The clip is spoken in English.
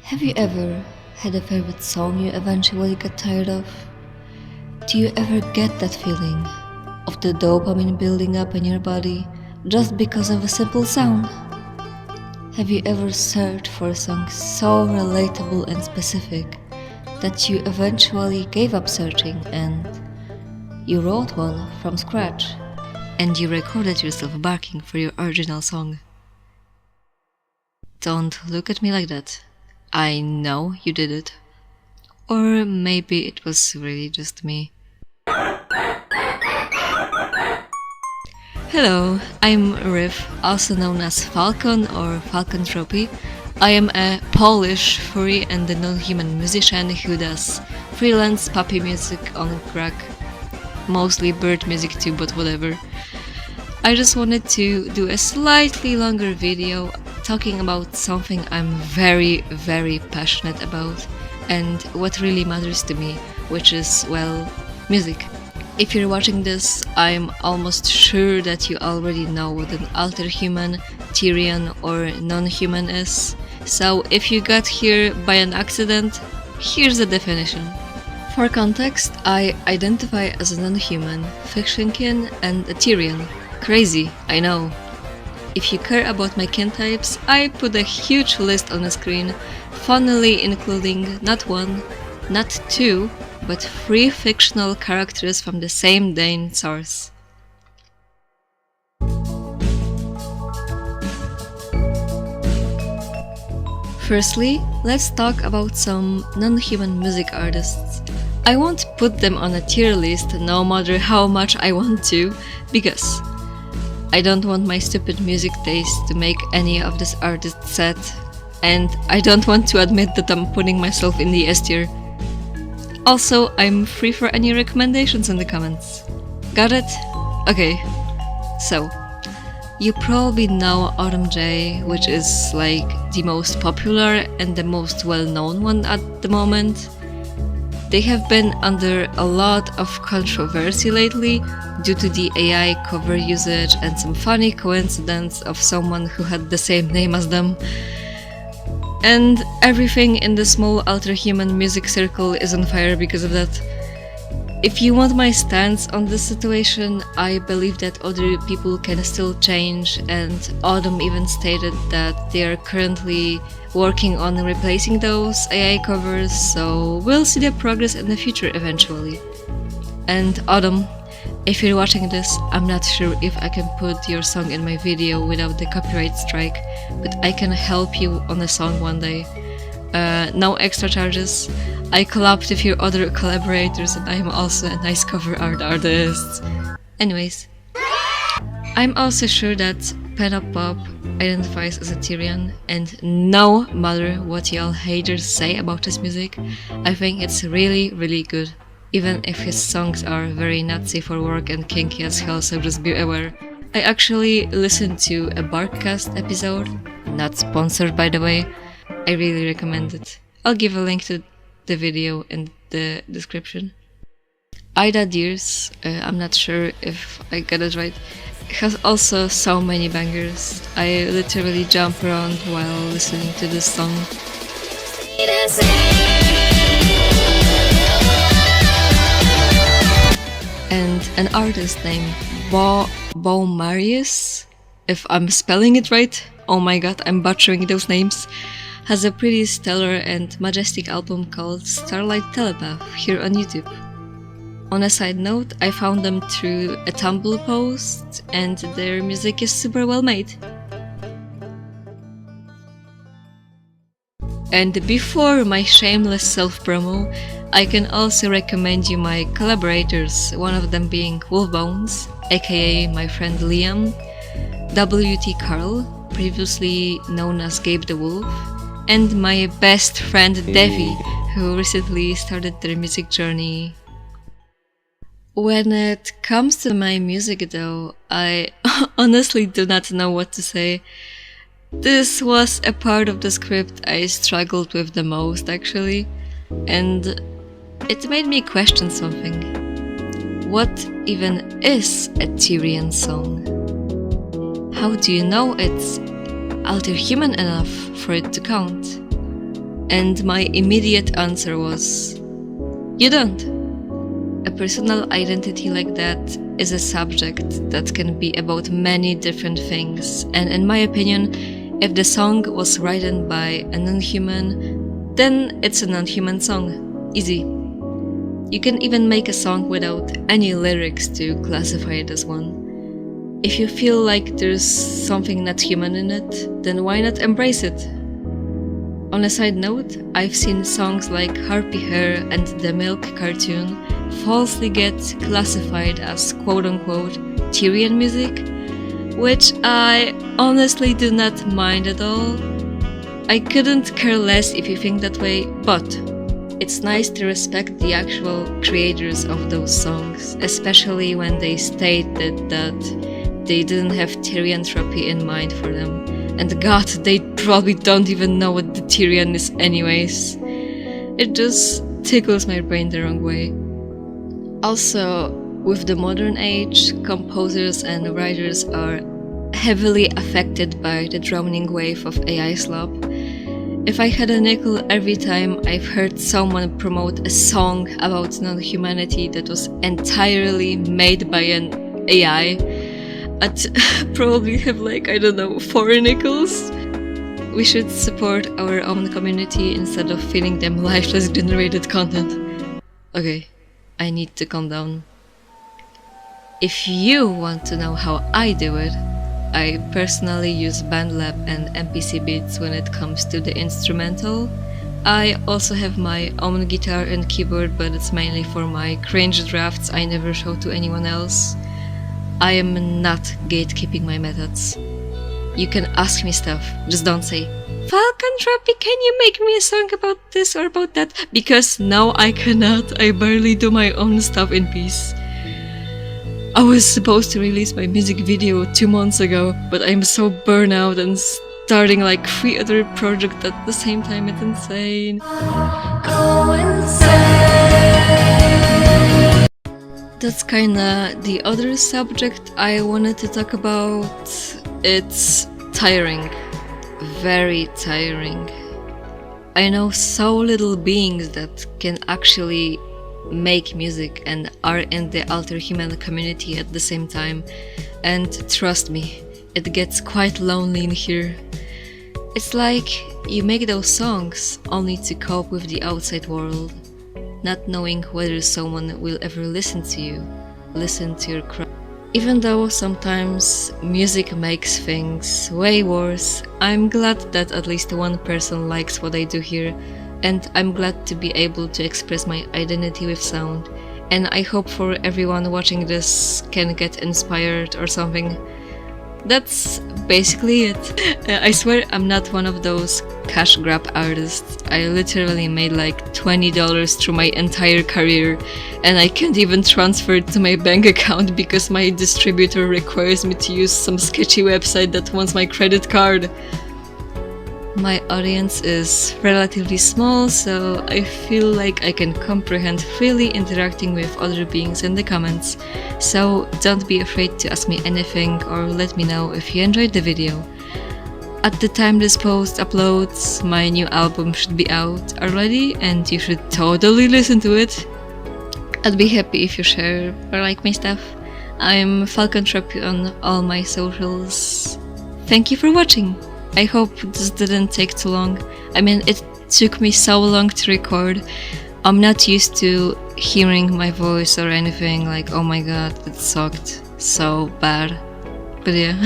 Have you ever had a favorite song you eventually got tired of? Do you ever get that feeling of the dopamine building up in your body just because of a simple sound? Have you ever searched for a song so relatable and specific that you eventually gave up searching and you wrote one from scratch and you recorded yourself barking for your original song? Don't look at me like that. I know you did it. Or maybe it was really just me. Hello, I'm Riff, also known as Falcon or Falcontropy. I am a Polish furry and a non-human musician who does freelance puppy music on crack. Mostly bird music too, but whatever. I just wanted to do a slightly longer video talking about something I'm very passionate about and what really matters to me, which is, well, music. If you're watching this, I'm almost sure that you already know what an alterhuman, Therian or non-human is. So if you got here by an accident, here's the definition. For context, I identify as a non-human, fiction kin, and a Therian. Crazy, I know. If you care about my kin types, I put a huge list on the screen, funnily including not one, not two, but 3 fictional characters from the same Dane source. Firstly, let's talk about some non-human music artists. I won't put them on a tier list no matter how much I want to, because I don't want my stupid music taste to make any of these artists sad, and I don't want to admit that I'm putting myself in the S tier. Also, I'm free for any recommendations in the comments. Got it? Okay. So, you probably know Autumn J, which is like the most popular and the most well-known one at the moment. They have been under a lot of controversy lately due to the AI cover usage and some funny coincidence of someone who had the same name as them. And everything in the small alterhuman music circle is on fire because of that. If you want my stance on this situation, I believe that other people can still change, and Autumn even stated that they are currently working on replacing those AI covers, so we'll see the progress in the future eventually. And Autumn, if you're watching this, I'm not sure if I can put your song in my video without the copyright strike, but I can help you on a song one day. No extra charges. I collabed with your other collaborators and I'm also a nice cover art artist. Anyways, I'm also sure that PENT identifies as a Therian, and no matter what y'all haters say about his music, I think it's really good. Even if his songs are very Nazi for work and kinky as hell, so just be aware. I actually listened to a BARQCAST episode, not sponsored by the way. I really recommend it. I'll give a link to the video in the description. Ida Deers, I'm not sure if I got it right, has also so many bangers. I literally jump around while listening to this song. And an artist named Bo Marius, if I'm spelling it right, oh my god, I'm butchering those names, has a pretty stellar and majestic album called Starlight Telepath here on YouTube. On a side note, I found them through a Tumblr post, and their music is super well made. And before my shameless self-promo, I can also recommend you my collaborators, one of them being Wolfbones, aka my friend Liam, W.T. Carl, previously known as Gabe the Wolf, and my best friend Devi, who recently started their music journey. When it comes to my music though, I honestly do not know what to say. This was a part of the script I struggled with the most actually, and it made me question something. What even is a Therian song? How do you know it's alterhuman enough for it to count? And my immediate answer was, you don't. A personal identity like that is a subject that can be about many different things, and in my opinion, if the song was written by a non-human, then it's a non-human song. Easy. You can even make a song without any lyrics to classify it as one. If you feel like there's something not human in it, then why not embrace it? On a side note, I've seen songs like Harpy Hair and the Milk cartoon falsely get classified as quote-unquote Therian music, which I honestly do not mind at all. I couldn't care less if you think that way, but it's nice to respect the actual creators of those songs, especially when they stated that they didn't have Therianthropy in mind for them. And god, they probably don't even know what the Therian is anyways. It just tickles my brain the wrong way. Also, with the modern age, composers and writers are heavily affected by the drowning wave of AI slop. If I had a nickel every time I've heard someone promote a song about non-humanity that was entirely made by an AI, I'd probably have like, I don't know, 4 nickels. We should support our own community instead of feeding them lifeless generated content. Okay, I need to calm down. If you want to know how I do it, I personally use BandLab and MPC Beats when it comes to the instrumental. I also have my own guitar and keyboard, but it's mainly for my cringe drafts I never show to anyone else. I am not gatekeeping my methods. You can ask me stuff, just don't say, Falcontropy, can you make me a song about this or about that? Because no, I cannot. I barely do my own stuff in peace. I was supposed to release my music video 2 months ago, but I'm so burnt out and starting like 3 other projects at the same time, it's insane. Go insane. That's kinda the other subject I wanted to talk about. It's tiring. Very tiring. I know so little beings that can actually make music and are in the alterhuman community at the same time, and trust me, it gets quite lonely in here. It's like you make those songs only to cope with the outside world, not knowing whether someone will ever listen to you, listen to your cry. Even though sometimes music makes things way worse, I'm glad that at least one person likes what I do here, and I'm glad to be able to express my identity with sound, and I hope for everyone watching this can get inspired or something. That's basically it. I swear I'm not one of those cash grab artists. I literally made like $20 through my entire career, and I can't even transfer it to my bank account because my distributor requires me to use some sketchy website that wants my credit card. My audience is relatively small, so I feel like I can comprehend freely interacting with other beings in the comments, so don't be afraid to ask me anything or let me know if you enjoyed the video. At the time this post uploads, my new album should be out already and you should totally listen to it. I'd be happy if you share or like my stuff. I'm Falcontropy on all my socials. Thank you for watching! I hope this didn't take too long. I mean, it took me so long to record. I'm not used to hearing my voice or anything, like, oh my god, it sucked so bad. But yeah.